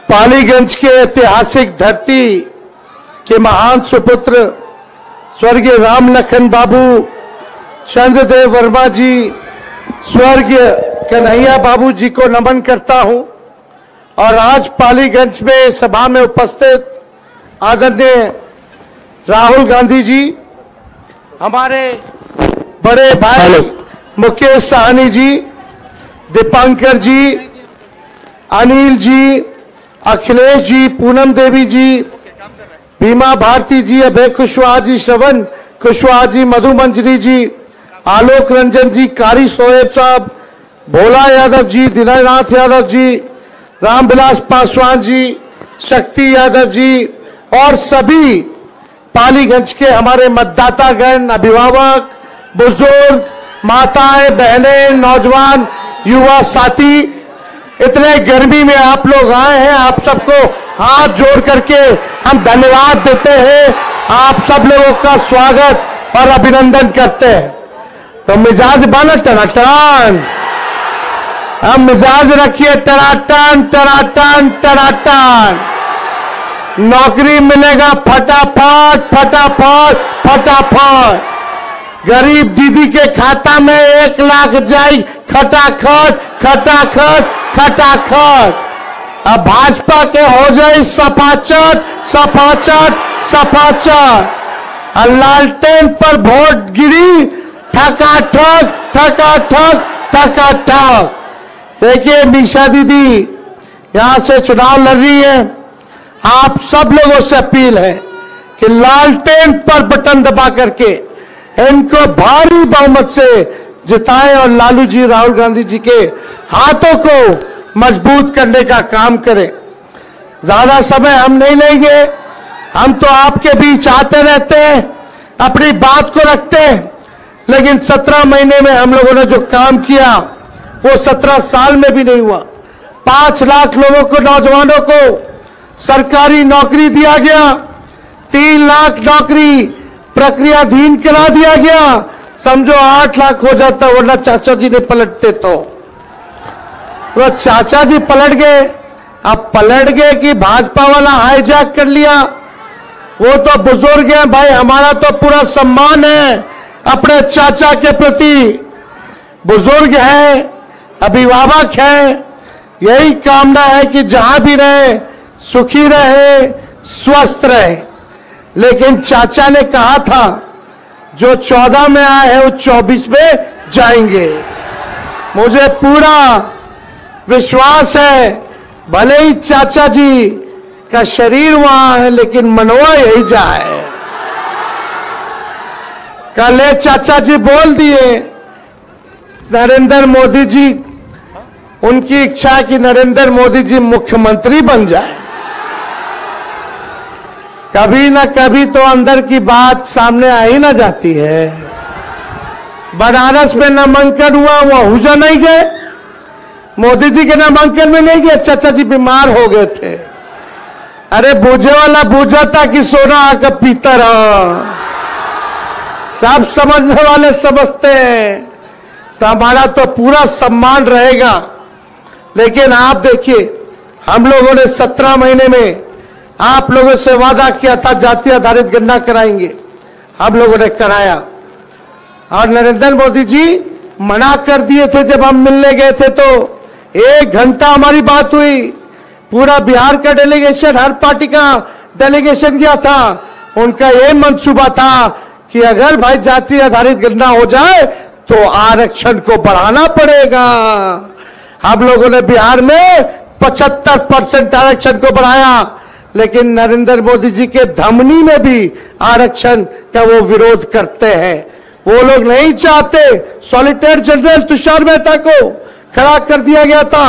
पालीगंज के ऐतिहासिक धरती के महान सुपुत्र स्वर्गीय राम लखन बाबू, चंद्रदेव वर्मा जी, स्वर्गीय कन्हैया बाबू जी को नमन करता हूं। और आज पालीगंज में सभा में उपस्थित आदरणीय राहुल गांधी जी, हमारे बड़े भाई मुकेश साहनी जी, दीपांकर जी, अनिल जी, अखिलेश जी, पूनम देवी जी, भीमा भारती जी, अभय कुशवाहा जी, श्रवण कुशवाहा जी, मधु मंजरी जी, आलोक रंजन जी, कारी सोहेब साहब, भोला यादव जी, दीनानाथ यादव जी, रामविलास पासवान जी, शक्ति यादव जी और सभी पालीगंज के हमारे मतदातागण, अभिभावक, बुजुर्ग, माताएं, बहनें, नौजवान, युवा साथी, इतने गर्मी में आप लोग आए हैं। आप सबको हाथ जोड़ करके हम धन्यवाद देते हैं। आप सब लोगों का स्वागत और अभिनंदन करते हैं। तो मिजाज बना टनाटन, हम मिजाज रखिए टनाटन टनाटन टनाटन। नौकरी मिलेगा फटाफट फटाफट फटाफट। गरीब दीदी के खाता में 1 लाख जाए खटाखट खटाखट खटाखट। अब भाजपा के हो जाए सपाचट सपाचट सपाचट। और लालटेन पर वोट गिरी ठकाठक ठकाठक ठकाठक। देखिए निशा दीदी यहां से चुनाव लड़ रही है। आप सब लोगों से अपील है कि लालटेन पर बटन दबा करके इनको भारी बहुमत से जिताएं और लालू जी, राहुल गांधी जी के हाथों को मजबूत करने का काम करें। ज्यादा समय हम नहीं लेंगे। हम तो आपके बीच आते रहते हैं, अपनी बात को रखते हैं, लेकिन 17 महीने में हम लोगों ने जो काम किया वो 17 साल में भी नहीं हुआ। 5 लाख लोगों को, नौजवानों को सरकारी नौकरी दिया गया। 3 लाख नौकरी प्रक्रियाधीन करा दिया गया। समझो 8 लाख हो जाता, वरना चाचा जी ने पलटते तो वो चाचा जी पलट गए। अब पलट गए कि भाजपा वाला हाईजैक कर लिया। वो तो बुजुर्ग हैं भाई, हमारा तो पूरा सम्मान है अपने चाचा के प्रति। बुजुर्ग हैं, अभिभावक हैं, यही कामना है कि जहां भी रहे सुखी रहे, स्वस्थ रहे। लेकिन चाचा ने कहा था जो 14 में आए हैं वो 24 में जाएंगे। मुझे पूरा विश्वास है, भले ही चाचा जी का शरीर वहां है लेकिन मनवा यही जाए। कल चाचा जी बोल दिए नरेंद्र मोदी जी, उनकी इच्छा है कि नरेंद्र मोदी जी मुख्यमंत्री बन जाए। कभी ना कभी तो अंदर की बात सामने आ ही ना जाती है। बनारस में नामांकन हुआ, वो हुजा नहीं गए। मोदी जी के नामांकन में नहीं गए, चाचा जी बीमार हो गए थे। अरे बूझे वाला बूझा था कि सोना आकर पीता रहा। सब समझने वाले समझते हैं। तो हमारा तो पूरा सम्मान रहेगा। लेकिन आप देखिए, हम लोगों ने 17 महीने में आप लोगों से वादा किया था जाति आधारित गणना कराएंगे, हम लोगों ने कराया। और नरेंद्र मोदी जी मना कर दिए थे जब हम मिलने गए थे, तो 1 घंटा हमारी बात हुई। पूरा बिहार का डेलीगेशन, हर पार्टी का डेलीगेशन गया था। उनका ये मंसूबा था कि अगर भाई जाति आधारित गणना हो जाए तो आरक्षण को बढ़ाना पड़ेगा। हम लोगों ने बिहार में 75% आरक्षण को बढ़ाया, लेकिन नरेंद्र मोदी जी के धमनी में भी आरक्षण का वो विरोध करते हैं। वो लोग नहीं चाहते। सॉलिसिटर जनरल तुषार मेहता को खड़ा कर दिया गया था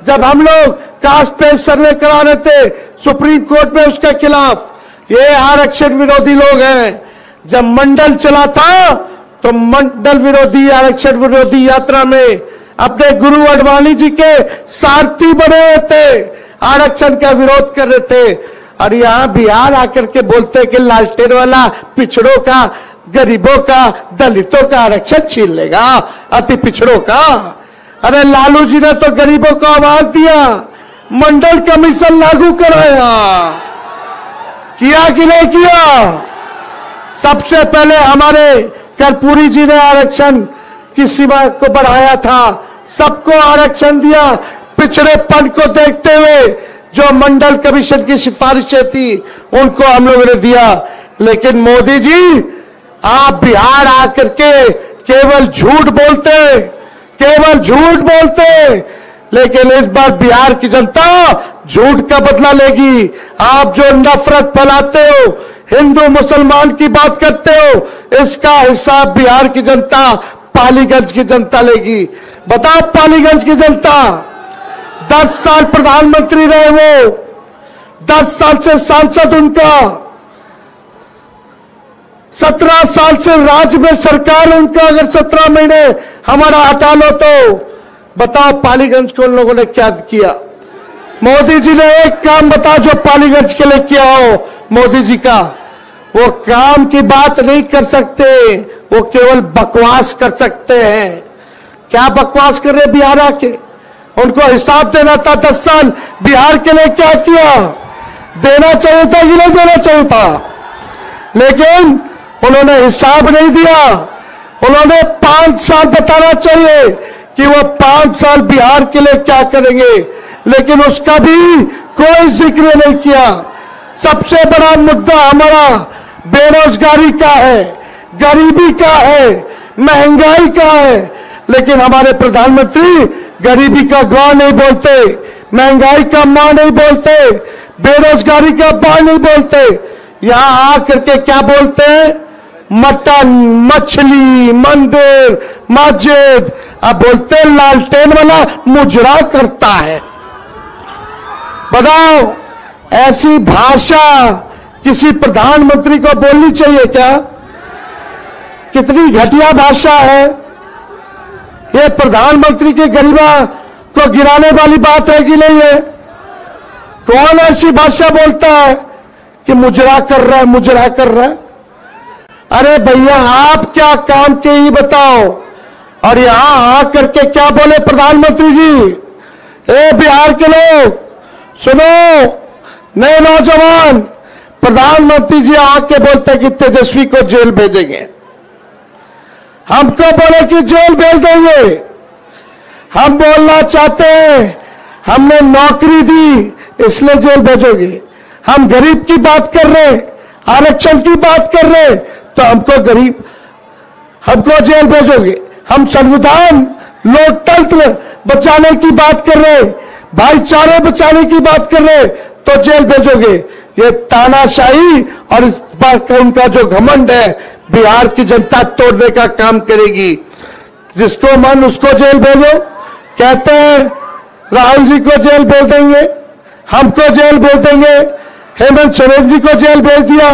जब हम लोग कास्ट पे सर्वे करा रहे थे सुप्रीम कोर्ट में उसके खिलाफ। ये आरक्षण विरोधी लोग हैं। जब मंडल चला था तो मंडल विरोधी, आरक्षण विरोधी यात्रा में अपने गुरु अडवाणी जी के सारथी बने हुए थे, आरक्षण का विरोध कर रहे थे। और यहां बिहार आकर के बोलते कि लालटेन वाला पिछड़ों का, गरीबों का, दलितों का आरक्षण छीन लेगा, अति पिछड़ों का। अरे लालू जी ने तो गरीबों को आवाज दिया, मंडल कमीशन लागू कराया, किया कि नहीं किया? सबसे पहले हमारे कर्पूरी जी ने आरक्षण की सीमा को बढ़ाया था, सबको आरक्षण दिया। पिछड़ेपन को देखते हुए जो मंडल कमीशन की सिफारिशें थी उनको हम लोगों ने दिया। लेकिन मोदी जी, आप बिहार आकर के केवल झूठ बोलते, केवल झूठ बोलते, लेकिन इस बार बिहार की जनता झूठ का बदला लेगी। आप जो नफरत फैलाते हो, हिंदू मुसलमान की बात करते हो, इसका हिसाब बिहार की जनता, पालीगंज की जनता लेगी। बताओ, पालीगंज की जनता 10 साल प्रधानमंत्री रहे, वो 10 साल से सांसद उनका, 17 साल से राज्य में सरकार उनका, अगर 17 महीने हमारा हटा लो तो बताओ पालीगंज को उन लोगों ने क्या किया? मोदी जी ने एक काम बताओ जो पालीगंज के लिए किया हो मोदी जी का। वो काम की बात नहीं कर सकते, वो केवल बकवास कर सकते हैं। क्या बकवास कर रहे बिहार आके? उनको हिसाब देना था 10 साल बिहार के लिए क्या किया, देना चाहिए था कि नहीं देना चाहिए था, लेकिन उन्होंने हिसाब नहीं दिया। उन्होंने 5 साल बताना चाहिए कि वो 5 साल बिहार के लिए क्या करेंगे, लेकिन उसका भी कोई जिक्र नहीं किया। सबसे बड़ा मुद्दा हमारा बेरोजगारी का है, गरीबी का है, महंगाई का है, लेकिन हमारे प्रधानमंत्री गरीबी का ग नहीं बोलते, महंगाई का मां नहीं बोलते, बेरोजगारी का बा नहीं बोलते। यहां आकर के क्या बोलते हैं? मटन, मछली, मंदिर, मस्जिद। अब बोलते लालटेन वाला मुजरा करता है। बताओ, ऐसी भाषा किसी प्रधानमंत्री को बोलनी चाहिए क्या? कितनी घटिया भाषा है ये। प्रधानमंत्री की गरिमा को गिराने वाली बात है कि नहीं है? कौन ऐसी भाषा बोलता है कि मुजरा कर रहा है, मुजरा कर रहा है? अरे भैया, आप क्या काम के ही बताओ। और यहां आकर के क्या बोले प्रधानमंत्री जी? ए बिहार के लोग सुनो, नए नौजवान, प्रधानमंत्री जी आके बोलते कि तेजस्वी को जेल भेजेंगे। हमको बोले कि जेल भेज देंगे। हम बोलना चाहते हैं हमने नौकरी दी इसलिए जेल भेजोगे। हम गरीब की बात कर रहे, आरक्षण की बात कर रहे, तो हमको जेल भेजोगे। हम संविधान, लोकतंत्र बचाने की बात कर रहे, भाईचारे बचाने की बात कर रहे, तो जेल भेजोगे। ये तानाशाही और इस पर उनका जो घमंड है, बिहार की जनता तोड़ने का काम करेगी। जिसको मन उसको जेल भेजो। कहते हैं राहुल जी को जेल भेज देंगे, हमको जेल भेज देंगे, हेमंत सोरेन जी को जेल भेज दिया,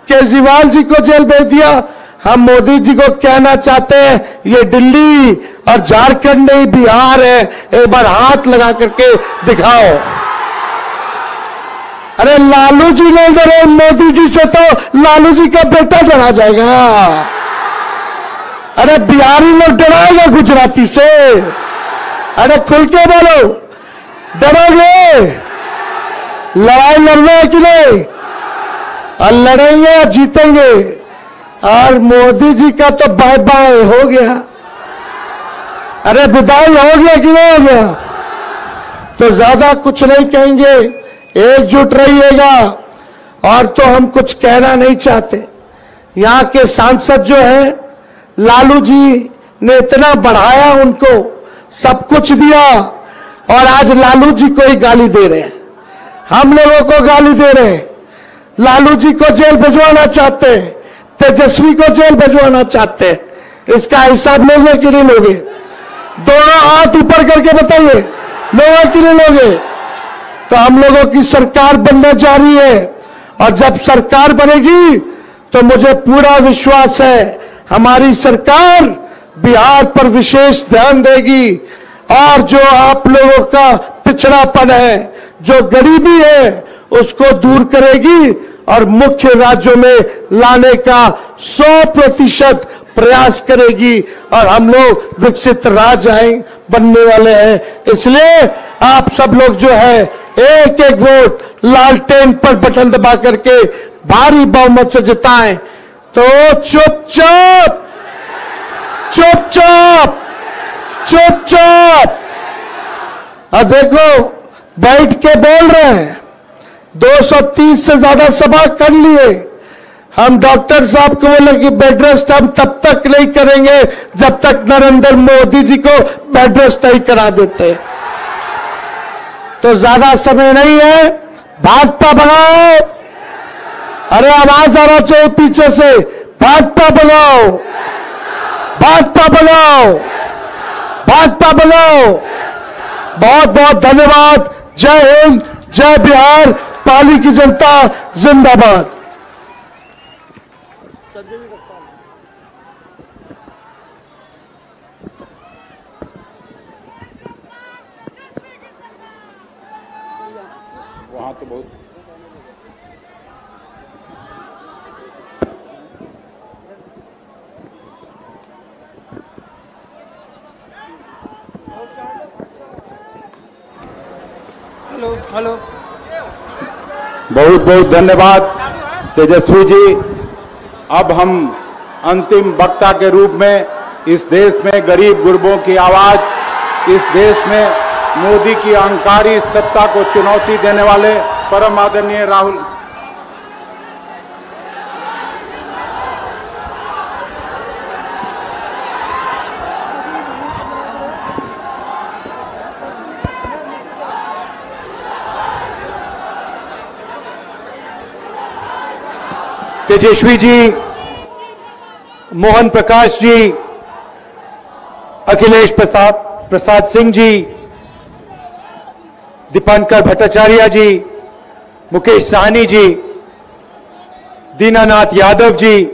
केजरीवाल जी को जेल भेज दिया। हम मोदी जी को कहना चाहते हैं ये दिल्ली और झारखंड नहीं बिहार है। एक बार हाथ लगा करके दिखाओ। अरे लालू जी नहीं डरे मोदी जी से, तो लालू जी का बेटा डरा जाएगा। अरे बिहारी लोग डराएगा गुजराती से। अरे खुल के बोलो, डरोगे? लड़ाई लड़ना है कि नहीं? और लड़ेंगे, जीतेंगे। और मोदी जी का तो बाय बाय हो गया। अरे विदाई हो गया कि नहीं हो गया? तो ज्यादा कुछ नहीं कहेंगे, एकजुट रहिएगा। और तो हम कुछ कहना नहीं चाहते। यहां के सांसद जो है, लालू जी ने इतना बढ़ाया, उनको सब कुछ दिया, और आज लालू जी को ही गाली दे रहे हैं। हम लोगों को गाली दे रहे हैं। लालू जी को जेल भिजवाना चाहते हैं, तेजस्वी को जेल भिजवाना चाहते हैं। इसका हिसाब लोगे कि नहीं लोगे? दोनों हाथ ऊपर करके बताइए, लोगे कि नहीं लोगे? तो हम लोगों की सरकार बनने जा रही है, और जब सरकार बनेगी तो मुझे पूरा विश्वास है हमारी सरकार बिहार पर विशेष ध्यान देगी, और जो आप लोगों का पिछड़ापन है, जो गरीबी है, उसको दूर करेगी, और मुख्य राज्यों में लाने का 100% प्रयास करेगी और हम लोग विकसित राज्य बनने वाले हैं। इसलिए आप सब लोग जो है एक एक वोट लालटेन पर बटन दबा करके भारी बहुमत से जिताएं। तो चुपचाप चुपचाप चुपचाप अब देखो बैठ के बोल रहे हैं, 230 से ज्यादा सभा कर लिए। हम डॉक्टर साहब को बोले कि बेड रेस्ट हम तब तक नहीं करेंगे जब तक नरेंद्र मोदी जी को बेड रेस्ट नहीं करा देते। तो ज्यादा समय नहीं है, भाजपा बनाओ। अरे आवाज आना चाहिए पीछे से, भाजपा बनाओ, भाजपा बनाओ, भाजपा बनाओ। बहुत बहुत धन्यवाद। जय हिंद, जय बिहार, पाली की जनता जिंदाबाद। वहां तो बहुत हेलो बहुत बहुत धन्यवाद तेजस्वी जी। अब हम अंतिम वक्ता के रूप में इस देश में गरीब गुरबों की आवाज, इस देश में मोदी की अहंकारी सत्ता को चुनौती देने वाले परम आदरणीय राहुल तेजस्वी जी, मोहन प्रकाश जी, अखिलेश प्रसाद सिंह जी, दीपांकर भट्टाचार्य जी, मुकेश साहनी जी, दीनानाथ यादव जी,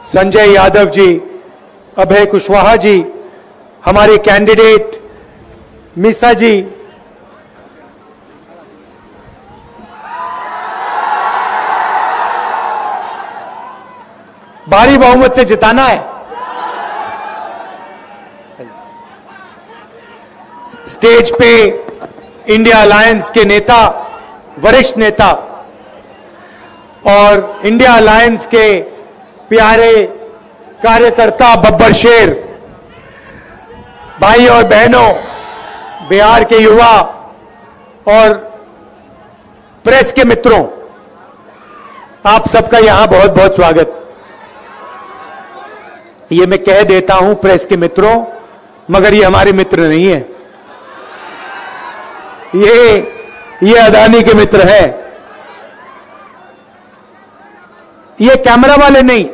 संजय यादव जी, अभय कुशवाहा जी, हमारे कैंडिडेट मीसा जी, भारी बहुमत से जिताना है। स्टेज पे इंडिया अलायंस के नेता, वरिष्ठ नेता और इंडिया अलायंस के प्यारे कार्यकर्ता बब्बर शेर, भाई और बहनों, बिहार के युवा और प्रेस के मित्रों, आप सबका यहां बहुत बहुत स्वागत। ये मैं कह देता हूं प्रेस के मित्रों, मगर ये हमारे मित्र नहीं है, ये अदानी के मित्र हैं। ये कैमरा वाले नहीं,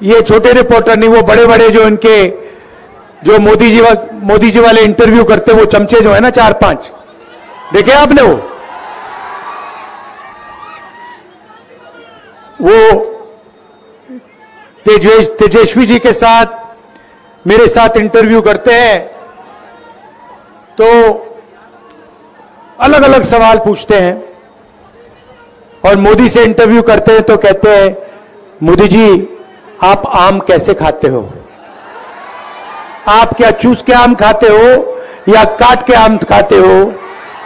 ये छोटे रिपोर्टर नहीं, वो बड़े बड़े जो इनके जो मोदी जी वाले इंटरव्यू करते, वो चमचे जो है ना 4-5, देखे आपने वो तेजस्वी जी के साथ मेरे साथ इंटरव्यू करते हैं तो अलग अलग सवाल पूछते हैं, और मोदी से इंटरव्यू करते हैं तो कहते हैं, मोदी जी आप आम कैसे खाते हो? आप क्या चूस के आम खाते हो या काट के आम खाते हो?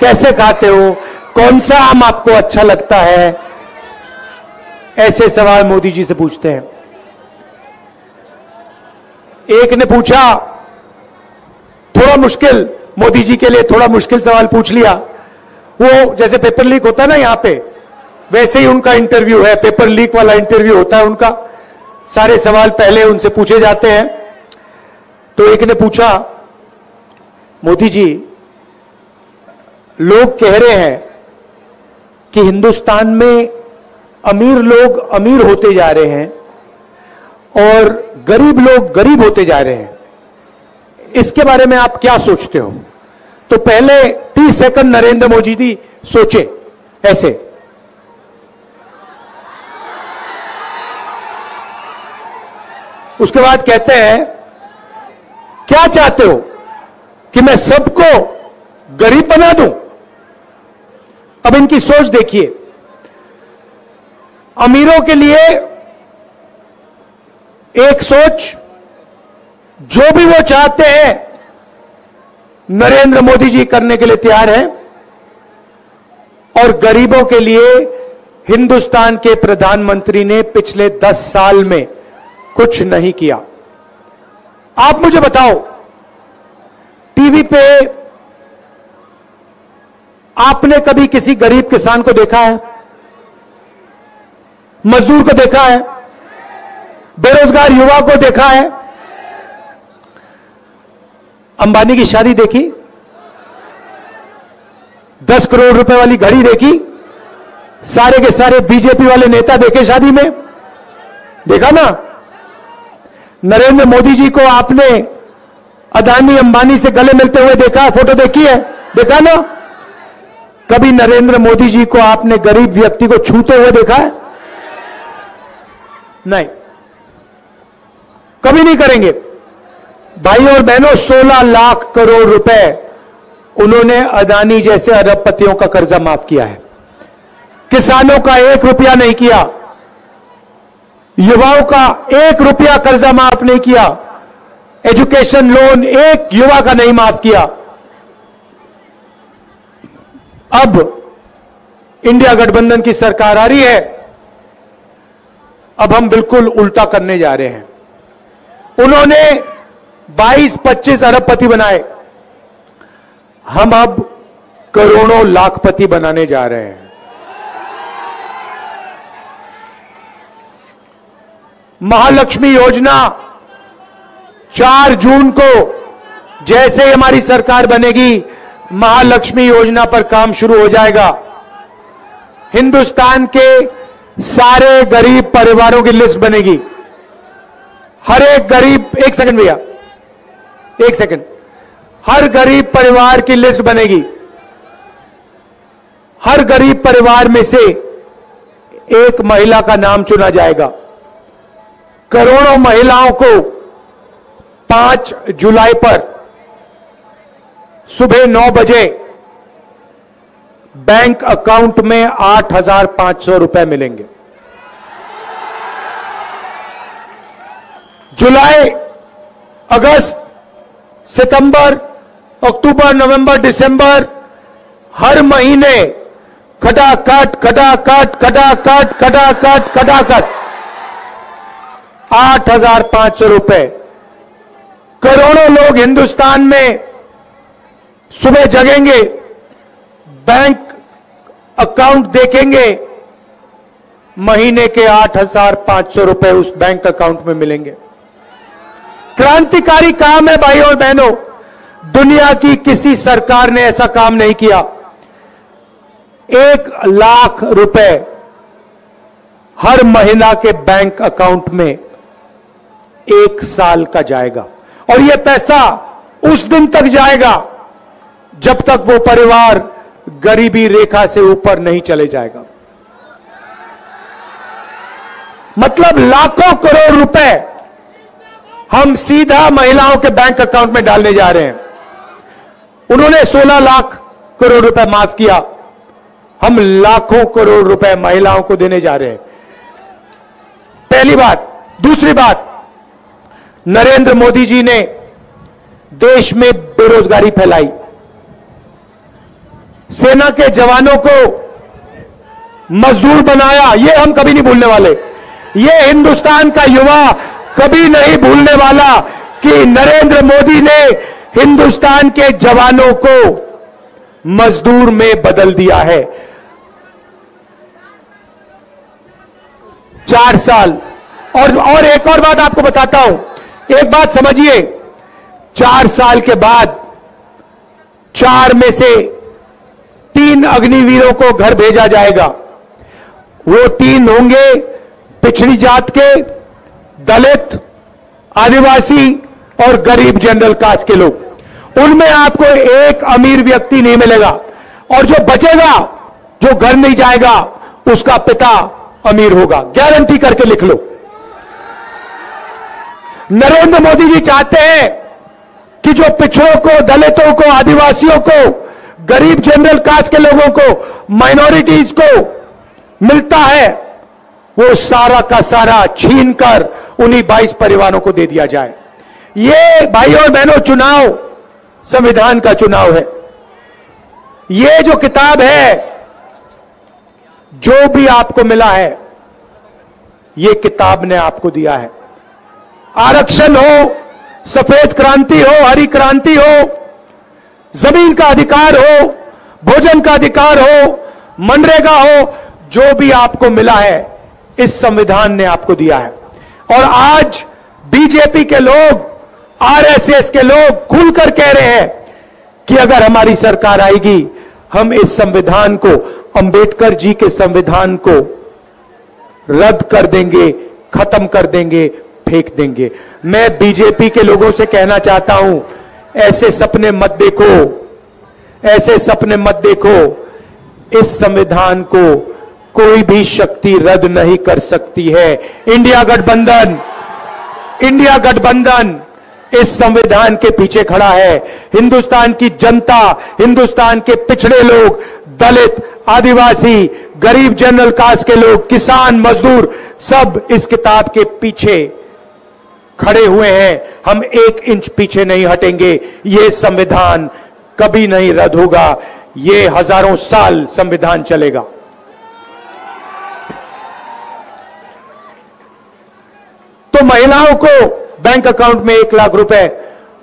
कैसे खाते हो? कौन सा आम आपको अच्छा लगता है? ऐसे सवाल मोदी जी से पूछते हैं। एक ने पूछा थोड़ा मुश्किल, मोदी जी के लिए थोड़ा मुश्किल सवाल पूछ लिया। वो जैसे पेपर लीक होता है ना यहां पे, वैसे ही उनका इंटरव्यू है, पेपर लीक वाला इंटरव्यू होता है उनका। सारे सवाल पहले उनसे पूछे जाते हैं। तो एक ने पूछा, मोदी जी लोग कह रहे हैं कि हिंदुस्तान में अमीर लोग अमीर होते जा रहे हैं और गरीब लोग गरीब होते जा रहे हैं, इसके बारे में आप क्या सोचते हो? तो पहले 30 सेकंड नरेंद्र मोदी जी सोचे ऐसे, उसके बाद कहते हैं, क्या चाहते हो कि मैं सबको गरीब बना दूं? अब इनकी सोच देखिए, अमीरों के लिए एक सोच, जो भी वो चाहते हैं नरेंद्र मोदी जी करने के लिए तैयार हैं, और गरीबों के लिए हिंदुस्तान के प्रधानमंत्री ने पिछले 10 साल में कुछ नहीं किया। आप मुझे बताओ, टीवी पे आपने कभी किसी गरीब किसान को देखा है? मजदूर को देखा है? बेरोजगार युवा को देखा है? अंबानी की शादी देखी? 10 करोड़ रुपए वाली घड़ी देखी? सारे के सारे बीजेपी वाले नेता देखे शादी में? देखा ना? नरेंद्र मोदी जी को आपने अदानी अंबानी से गले मिलते हुए देखा? फोटो देखी है? देखा ना? कभी नरेंद्र मोदी जी को आपने गरीब व्यक्ति को छूते हुए देखा है? नहीं, कभी नहीं करेंगे। भाई और बहनों, 16 लाख करोड़ रुपए उन्होंने अदानी जैसे अरबपतियों का कर्जा माफ किया है। किसानों का 1 रुपया नहीं किया, युवाओं का 1 रुपया कर्जा माफ नहीं किया, एजुकेशन लोन एक युवा का नहीं माफ किया। अब इंडिया गठबंधन की सरकार आ रही है, अब हम बिल्कुल उल्टा करने जा रहे हैं। उन्होंने 22-25 अरबपति बनाए, हम अब करोड़ों लाखपति बनाने जा रहे हैं। महालक्ष्मी योजना 4 जून को जैसे ही हमारी सरकार बनेगी, महालक्ष्मी योजना पर काम शुरू हो जाएगा। हिंदुस्तान के सारे गरीब परिवारों की लिस्ट बनेगी। हर एक गरीब, एक सेकंड भैया, एक सेकंड, हर गरीब परिवार की लिस्ट बनेगी। हर गरीब परिवार में से एक महिला का नाम चुना जाएगा। करोड़ों महिलाओं को 5 जुलाई पर सुबह 9 बजे बैंक अकाउंट में 8,500 रुपए मिलेंगे। जुलाई, अगस्त, सितंबर, अक्टूबर, नवंबर, दिसंबर, हर महीने खटाखट खटाखट खटाखट खटाखट खटाखट 8,500 रुपए। करोड़ों लोग हिंदुस्तान में सुबह जगेंगे, बैंक अकाउंट देखेंगे, महीने के 8,500 रुपए उस बैंक अकाउंट में मिलेंगे। क्रांतिकारी काम है भाई और बहनों, दुनिया की किसी सरकार ने ऐसा काम नहीं किया। 1 लाख रुपए हर महिला के बैंक अकाउंट में 1 साल का जाएगा, और यह पैसा उस दिन तक जाएगा जब तक वो परिवार गरीबी रेखा से ऊपर नहीं चले जाएगा। मतलब लाखों करोड़ रुपए हम सीधा महिलाओं के बैंक अकाउंट में डालने जा रहे हैं। उन्होंने 16 लाख करोड़ रुपए माफ किया, हम लाखों करोड़ रुपए महिलाओं को देने जा रहे हैं। पहली बात। दूसरी बात, नरेंद्र मोदी जी ने देश में बेरोजगारी फैलाई, सेना के जवानों को मजदूर बनाया, यह हम कभी नहीं भूलने वाले। यह हिंदुस्तान का युवा कभी नहीं भूलने वाला कि नरेंद्र मोदी ने हिंदुस्तान के जवानों को मजदूर में बदल दिया है। 4 साल। और एक और बात आपको बताता हूं, एक बात समझिए, 4 साल के बाद 4 में से 3 अग्निवीरों को घर भेजा जाएगा। वो 3 होंगे पिछड़ी जात के, दलित, आदिवासी और गरीब जनरल कास्ट के लोग। उनमें आपको एक अमीर व्यक्ति नहीं मिलेगा, और जो बचेगा, जो घर नहीं जाएगा, उसका पिता अमीर होगा। गारंटी करके लिख लो। नरेंद्र मोदी जी चाहते हैं कि जो पिछड़ों को, दलितों को, आदिवासियों को, गरीब जनरल कास्ट के लोगों को, माइनॉरिटीज को मिलता है, वो सारा का सारा छीनकर उन्हीं 22 परिवारों को दे दिया जाए। ये भाइयों और बहनों चुनाव संविधान का चुनाव है। ये जो किताब है, जो भी आपको मिला है, ये किताब ने आपको दिया है। आरक्षण हो, सफेद क्रांति हो, हरी क्रांति हो, जमीन का अधिकार हो, भोजन का अधिकार हो, मनरेगा हो, जो भी आपको मिला है इस संविधान ने आपको दिया है। और आज बीजेपी के लोग, आरएसएस के लोग खुलकर कह रहे हैं कि अगर हमारी सरकार आएगी हम इस संविधान को, अंबेडकर जी के संविधान को रद्द कर देंगे, खत्म कर देंगे, फेंक देंगे। मैं बीजेपी के लोगों से कहना चाहता हूं, ऐसे सपने मत देखो, ऐसे सपने मत देखो। इस संविधान को कोई भी शक्ति रद्द नहीं कर सकती है। इंडिया गठबंधन इस संविधान के पीछे खड़ा है। हिंदुस्तान की जनता, हिंदुस्तान के पिछड़े लोग, दलित, आदिवासी, गरीब, जनरल कास्ट के लोग, किसान, मजदूर, सब इस किताब के पीछे खड़े हुए हैं। हम 1 इंच पीछे नहीं हटेंगे। यह संविधान कभी नहीं रद्द होगा। ये हजारों साल संविधान चलेगा। तो महिलाओं को बैंक अकाउंट में 1 लाख रुपए।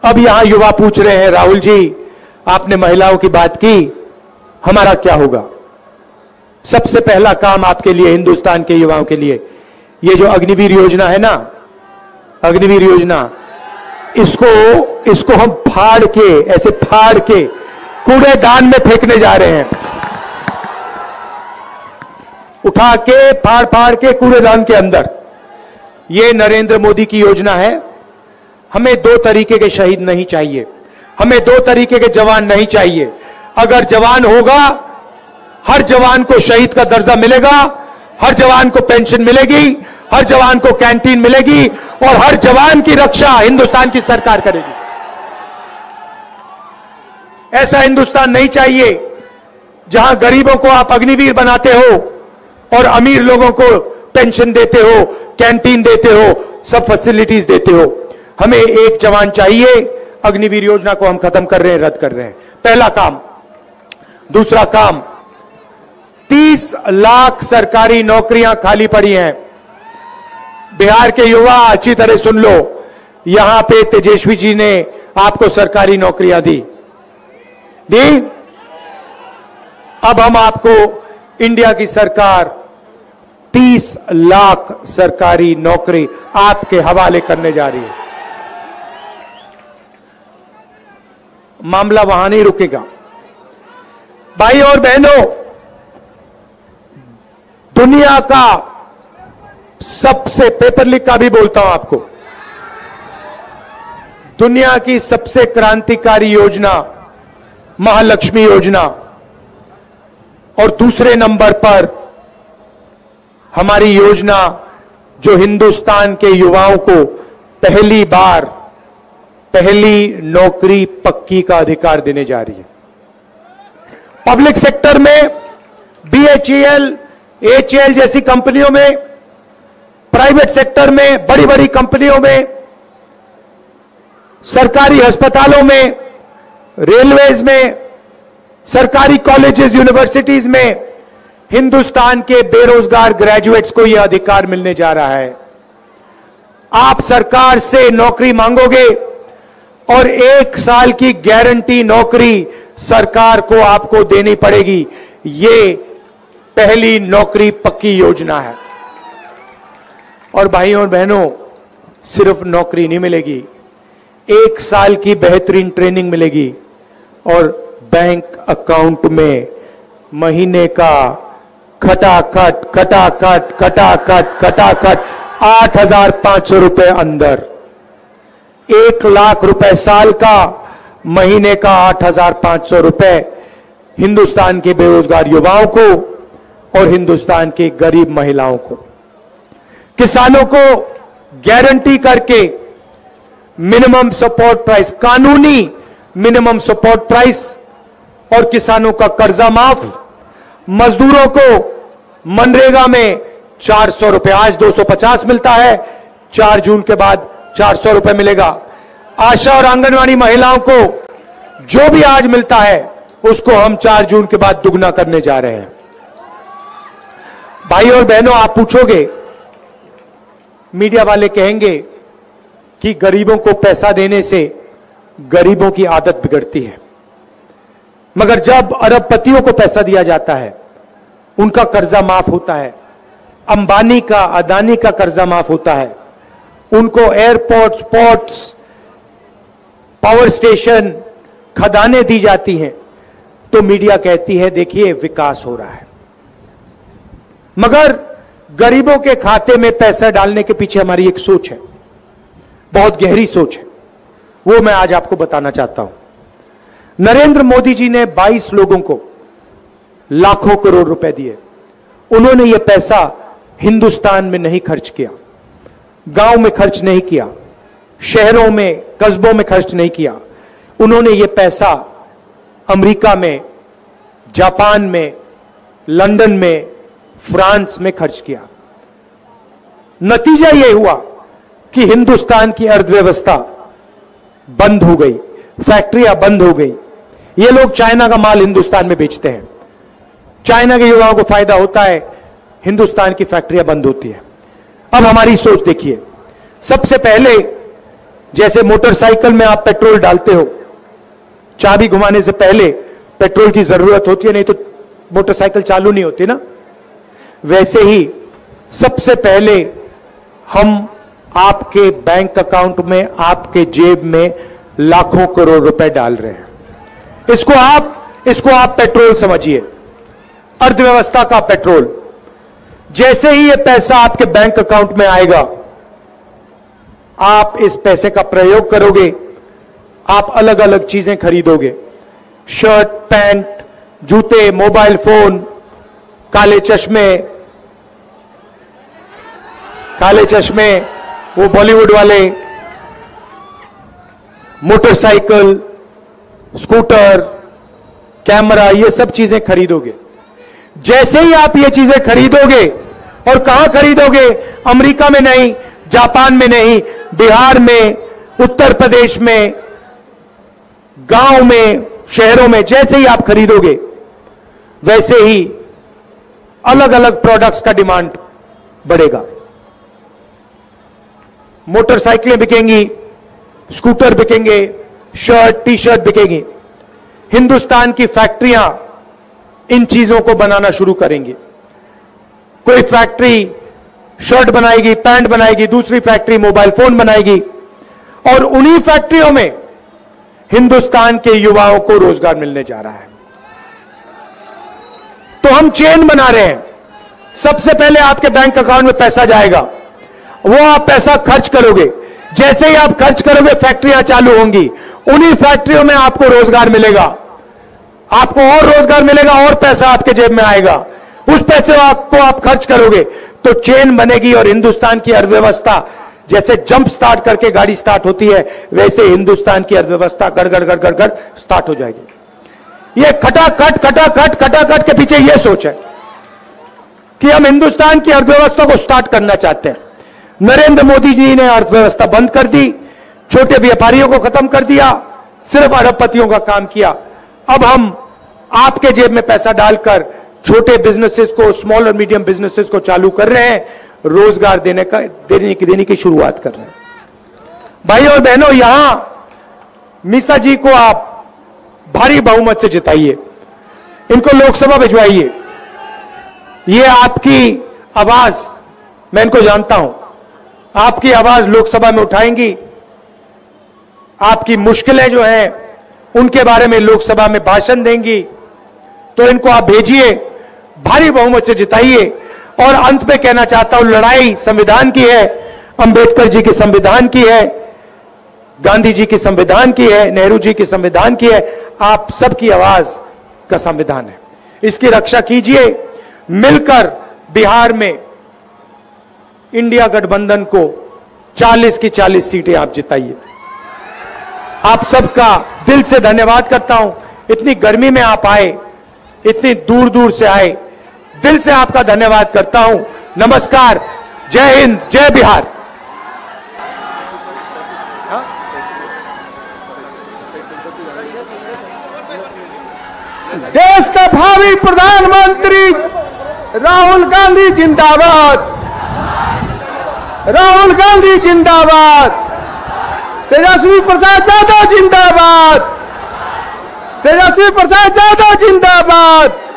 अब यहां युवा पूछ रहे हैं, राहुल जी आपने महिलाओं की बात की, हमारा क्या होगा? सबसे पहला काम आपके लिए, हिंदुस्तान के युवाओं के लिए, ये जो अग्निवीर योजना है ना, अग्निवीर योजना, इसको हम फाड़ के, ऐसे फाड़ के कूड़ेदान में फेंकने जा रहे हैं। उठा के फाड़ के कूड़ेदान के अंदर। यह नरेंद्र मोदी की योजना है। हमें 2 तरीके के शहीद नहीं चाहिए, हमें 2 तरीके के जवान नहीं चाहिए। अगर जवान होगा, हर जवान को शहीद का दर्जा मिलेगा, हर जवान को पेंशन मिलेगी, हर जवान को कैंटीन मिलेगी और हर जवान की रक्षा हिंदुस्तान की सरकार करेगी। ऐसा हिंदुस्तान नहीं चाहिए जहां गरीबों को आप अग्निवीर बनाते हो और अमीर लोगों को पेंशन देते हो, कैंटीन देते हो, सब फैसिलिटीज देते हो। हमें एक जवान चाहिए। अग्निवीर योजना को हम खत्म कर रहे हैं, रद्द कर रहे हैं, पहला काम। दूसरा काम, 30 लाख सरकारी नौकरियां खाली पड़ी हैं। बिहार के युवा अच्छी तरह सुन लो, यहां पे तेजस्वी जी ने आपको सरकारी नौकरियां दी। अब हम आपको, इंडिया की सरकार 30 लाख सरकारी नौकरी आपके हवाले करने जा रही है। मामला वहां नहीं रुकेगा। भाई और बहनों, दुनिया का सबसे, पेपर लीक का भी बोलता हूं आपको, दुनिया की सबसे क्रांतिकारी योजना महालक्ष्मी योजना, और दूसरे नंबर पर हमारी योजना जो हिंदुस्तान के युवाओं को पहली बार पहली नौकरी पक्की का अधिकार देने जा रही है। पब्लिक सेक्टर में BHEL, HAL जैसी कंपनियों में, प्राइवेट सेक्टर में, बड़ी बड़ी कंपनियों में, सरकारी अस्पतालों में, रेलवेज में, सरकारी कॉलेजेस, यूनिवर्सिटीज में हिंदुस्तान के बेरोजगार ग्रेजुएट्स को यह अधिकार मिलने जा रहा है। आप सरकार से नौकरी मांगोगे और 1 साल की गारंटी नौकरी सरकार को आपको देनी पड़ेगी। ये पहली नौकरी पक्की योजना है। और भाइयों और बहनों, सिर्फ नौकरी नहीं मिलेगी, 1 साल की बेहतरीन ट्रेनिंग मिलेगी और बैंक अकाउंट में महीने का खटाखट 8,500 रुपए अंदर, 1 लाख रुपए साल का, महीने का 8,500 रुपए हिंदुस्तान के बेरोजगार युवाओं को और हिंदुस्तान की गरीब महिलाओं को। किसानों को गारंटी करके मिनिमम सपोर्ट प्राइस, कानूनी मिनिमम सपोर्ट प्राइस और किसानों का कर्जा माफ। मजदूरों को मनरेगा में 400 रुपए, आज 250 मिलता है, 4 जून के बाद 400 रुपए मिलेगा। आशा और आंगनवाड़ी महिलाओं को जो भी आज मिलता है उसको हम 4 जून के बाद दुगना करने जा रहे हैं। भाई और बहनों, आप पूछोगे, मीडिया वाले कहेंगे कि गरीबों को पैसा देने से गरीबों की आदत बिगड़ती है, मगर जब अरबपतियों को पैसा दिया जाता है, उनका कर्जा माफ होता है, अंबानी का, अदानी का कर्जा माफ होता है, उनको एयरपोर्ट्स, पोर्ट्स, पावर स्टेशन, खदानें दी जाती हैं, तो मीडिया कहती है देखिए विकास हो रहा है। मगर गरीबों के खाते में पैसा डालने के पीछे हमारी एक सोच है, बहुत गहरी सोच है, वो मैं आज आपको बताना चाहता हूं। नरेंद्र मोदी जी ने 22 लोगों को लाखों करोड़ रुपए दिए। उन्होंने यह पैसा हिंदुस्तान में नहीं खर्च किया, गांव में खर्च नहीं किया, शहरों में, कस्बों में खर्च नहीं किया। उन्होंने यह पैसा अमेरिका में, जापान में, लंदन में, फ्रांस में खर्च किया। नतीजा यह हुआ कि हिंदुस्तान की अर्थव्यवस्था बंद हो गई, फैक्ट्रियां बंद हो गई। ये लोग चाइना का माल हिंदुस्तान में बेचते हैं, चाइना के युवाओं को फायदा होता है, हिंदुस्तान की फैक्ट्रियां बंद होती है। अब हमारी सोच देखिए, सबसे पहले जैसे मोटरसाइकिल में आप पेट्रोल डालते हो, चाबी घुमाने से पहले पेट्रोल की जरूरत होती है, नहीं तो मोटरसाइकिल चालू नहीं होती ना, वैसे ही सबसे पहले हम आपके बैंक अकाउंट में, आपके जेब में लाखों करोड़ रुपए डाल रहे हैं। इसको आप पेट्रोल समझिए, अर्थव्यवस्था का पेट्रोल। जैसे ही ये पैसा आपके बैंक अकाउंट में आएगा, आप इस पैसे का प्रयोग करोगे, आप अलग अलग चीजें खरीदोगे, शर्ट, पैंट, जूते, मोबाइल फोन, काले चश्मे, वो बॉलीवुड वाले, मोटरसाइकिल, स्कूटर, कैमरा, ये सब चीजें खरीदोगे। जैसे ही आप ये चीजें खरीदोगे, और कहां खरीदोगे? अमेरिका में नहीं, जापान में नहीं, बिहार में, उत्तर प्रदेश में, गांव में, शहरों में, जैसे ही आप खरीदोगे वैसे ही अलग अलग प्रोडक्ट्स का डिमांड बढ़ेगा। मोटरसाइकिलें बिकेंगी, स्कूटर बिकेंगे, शर्ट, टी शर्ट बिकेगी। हिंदुस्तान की फैक्ट्रियां इन चीजों को बनाना शुरू करेंगी। कोई फैक्ट्री शर्ट बनाएगी, पैंट बनाएगी, दूसरी फैक्ट्री मोबाइल फोन बनाएगी, और उन्हीं फैक्ट्रियों में हिंदुस्तान के युवाओं को रोजगार मिलने जा रहा है। तो हम चेन बना रहे हैं। सबसे पहले आपके बैंक अकाउंट में पैसा जाएगा, वो आप पैसा खर्च करोगे। जैसे ही आप खर्च करोगे, फैक्ट्रियां चालू होंगी, उन्हीं फैक्ट्रियों में आपको रोजगार मिलेगा, आपको और रोजगार मिलेगा, और पैसा आपके जेब में आएगा। उस पैसे को आप खर्च करोगे तो चेन बनेगी, और हिंदुस्तान की अर्थव्यवस्था जैसे जंप स्टार्ट करके गाड़ी स्टार्ट होती है, वैसे हिंदुस्तान की अर्थव्यवस्था गड़गड़ गड़गड़ गड़ स्टार्ट हो जाएगी। ये खटाखट के पीछे यह सोच है कि हम हिंदुस्तान की अर्थव्यवस्था को स्टार्ट करना चाहते हैं। नरेंद्र मोदी जी ने अर्थव्यवस्था बंद कर दी, छोटे व्यापारियों को खत्म कर दिया, सिर्फ अरबपतियों का काम किया। अब हम आपके जेब में पैसा डालकर छोटे बिजनेसेस को, स्मॉल और मीडियम बिजनेसेस को चालू कर रहे हैं, रोजगार देने की शुरुआत कर रहे हैं। भाई और बहनों, यहां मीसा जी को आप भारी बहुमत से जिताइए, इनको लोकसभा भिजवाइए। ये आपकी आवाज, मैं इनको जानता हूं, आपकी आवाज लोकसभा में उठाएंगी, आपकी मुश्किलें जो हैं उनके बारे में लोकसभा में भाषण देंगी। तो इनको आप भेजिए, भारी बहुमत से जिताइए। और अंत में कहना चाहता हूं, लड़ाई संविधान की है, अंबेडकर जी के संविधान की है, गांधी जी की संविधान की है, नेहरू जी की संविधान की है, आप सबकी आवाज का संविधान है। इसकी रक्षा कीजिए। मिलकर बिहार में इंडिया गठबंधन को 40 की 40 सीटें आप जिताइए। आप सबका दिल से धन्यवाद करता हूं। इतनी गर्मी में आप आए, इतनी दूर दूर से आए, दिल से आपका धन्यवाद करता हूं। नमस्कार, जय हिंद, जय बिहार। देश का भावी प्रधानमंत्री राहुल गांधी जिंदाबाद, राहुल गांधी जिंदाबाद, तेजस्वी प्रसाद यादव जिंदाबाद, तेजस्वी प्रसाद यादव जिंदाबाद।